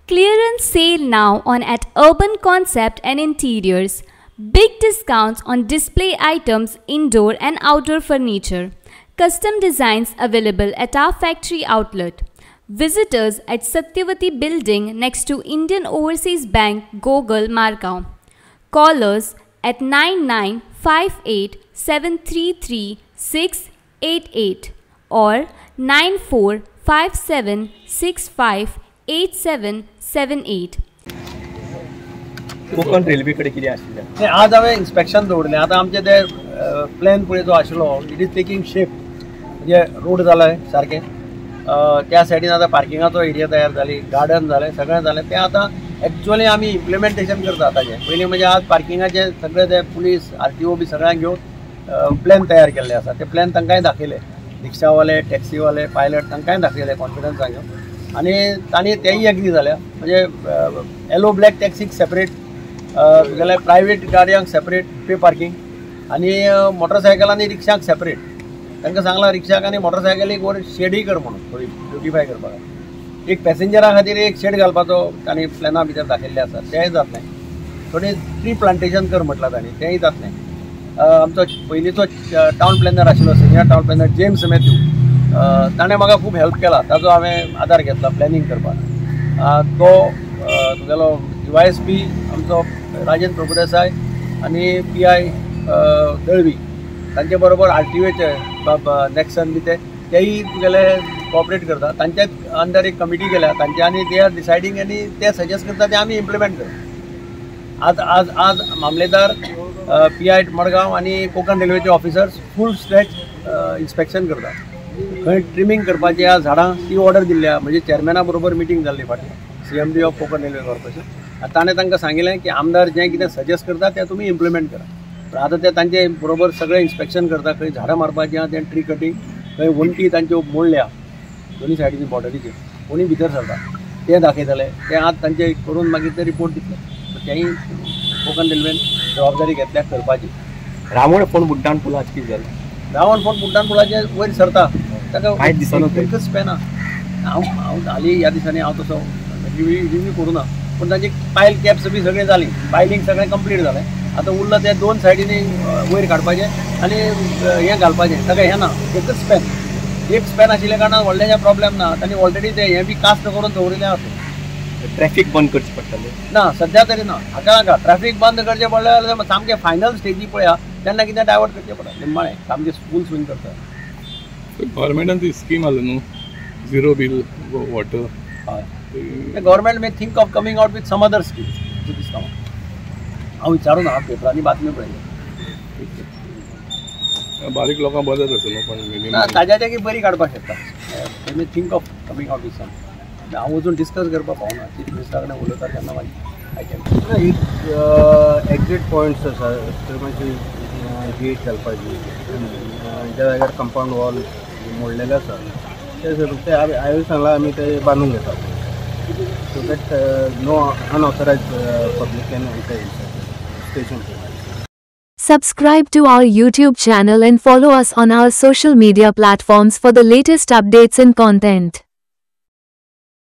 Clearance sale now on at Urban Concept and Interiors. Big discounts on display items, indoor and outdoor furniture. Custom designs available at our factory outlet. Visitors at Satyavati Building next to Indian Overseas Bank, Gogol, Margao. Callers at 9958733688 or 9457658778. Konkan railway कडे कितें आशिल्लें नाही, आज हांवें inspection दवरलें. आतां आमचें ते प्लॅन पळय जो आशिल्लो इट इज टेकिंग शेप. म्हणजे रोड जालाय सारकें, त्या सायडीन आतां पार्किंगाचो एरिया तयार जाली, गार्डन जालें, सगळें जालें. तें आतां एक्चुअली आमी इम्प्लिमेंटेशन करता ताचें. पयलीं म्हणजे आज पार्किंगाचे सगळे ते पुलीस RTO बी सगळ्यांक घेवन प्लॅन तयार केल्ले आसा. ते प्लॅन तांकांय दाखयले, रिक्षावाले, टॅक्सीवाले, पायलट तांकांय दाखयले कॉन्फिडन्सान घेवन. आनी तांणी तेय एग्री जाल्या. म्हणजे येलो ब्लॅक टॅक्सीक सेपरेट, जाल्यार प्रायवेट गाडयांक सेपरेट पे पार्किंग आनी मोटरसायकल आनी रिक्षांक सेपरेट. तांकां सांगलां रिक्षाक आनी मोटरसायकलीक वर शेडूय कर म्हणून, थोडी ब्युटिफाय करपाक. एक पॅसेंजरा खातीर एक शेड घालपाचो तांणी प्लॅना भितर दाखयल्ले आसा, तेंय जातलें. थोडें ट्री प्लांटेशन कर म्हटलां तांणी, तेंय जातलें. आमचो पयलींचो टावन प्लॅनर आशिल्लो, senior town planner James Matthew, ताणें म्हाका खूब हेल्प केला. ताजो हांवें आदार घेतला प्लॅनिंग करपाक. तो तुगेलो UISP आमचो राजेंद्र प्रभुदेसाय आनी PI दळवी, तांचे बरोबर RTOचे नॅक्सन बी तेय तुगेले कॉपरेट करता. तांच्याच अंडर एक कमिटी केल्या तांचे, आनी दे आर डिसायडींग आनी ते सजेस्ट करता ते आमी इम्प्लिमेंट करता. आज मामलेदार, PI मडगांव आनी कोकण रेल्वेचे ऑफिसर्स फूल स्ट्रेच इन्स्पेक्शन करता. खंय ट्रिमींग करपाची ह्या झाडां ती ऑर्डर दिल्ल्या. म्हणजे चेअरमॅना बरोबर मिटींग जाल्ली फाटीं, CMD of Konkan railway corporation. ताणें तांकां सांगिल्लें की आमदार जें कितें सजेस्ट करता तें तुमी इम्प्लिमेंट करा. आतां ते तांचे बरोबर सगळें इन्स्पेक्शन करता. खंय झाडां मारपाचें आहा तें ट्री कटींग, खंय वण्टी तांच्यो मोडल्या दोनी सायडीची बॉर्डरीचेर, कोणी भितर सरता तें दाखयतले. तें आज तांचे करून मागीर ते रिपोर्ट दितले. तेंय कोकण रेल्वेन जबाबदारी घेतल्या करपाची. रावण फोंड बुड्डाण पुलाचें कितें जालें? रावण फोंड बुड्डाण पुलाचे वयर सरता, ताका कांयच दिसना एकच स्पॅना. हांव हालीं ह्या दिसांनी हांव तसो रिव्यू करूं ना, पूण तांची पायल कॅप्स बी सगळें जाली, पायलींग सगळें कंप्लीट जालें. आतां उरलां तें दोन सायडीनी वयर काडपाचें आनी हें घालपाचें. ताका हें ना, एकच स्पॅन. एक स्पॅन आशिल्ल्या कारणान व्हडलें प्रॉब्लेम ना. तांणी ऑलरेडी तें हें बी कास्ट करून दवरिल्लें आसा. ट्रॅफिक बंद करचें पडटलें ना, सद्या तरी ना. हाका नाका ट्रॅफिक बंद करचें पडलें जाल्यार सामकें फायनल स्टेजी पळया तेन्ना कितें डायवर्ट करचें पडटा. निम्माळें सामकें फूल स्विंग करता. गव्हर्मेंटान ती स्कीम आसा न्हू, झिरो बील वॉटर. हय, government may think of coming out with some other schemes दिसता म्हाका. हांव विचारून हांव पेपरांनी बातम्यो पळयल्यो. बारीक लोकांक बदत आसा न्हू, पण ना ताज्या जागी बरी काडपाक शकता. May think of coming out with some. हांव वचून डिस्कस करपाक पावना. चीफ मिनिस्टरा कडेन उलयता तेन्ना मागीर एक्झीट पॉयंट्स आसा, मातशी गेट घालपाची, ज्या जाग्यार कंपाऊंड वॉल मोडलेले आसा ते हांवें सांगलां आमी ते बांदून घेतात. So that no unauthorised public can enter station. Subscribe to our YouTube channel and follow us on our social media platforms for the latest updates and content.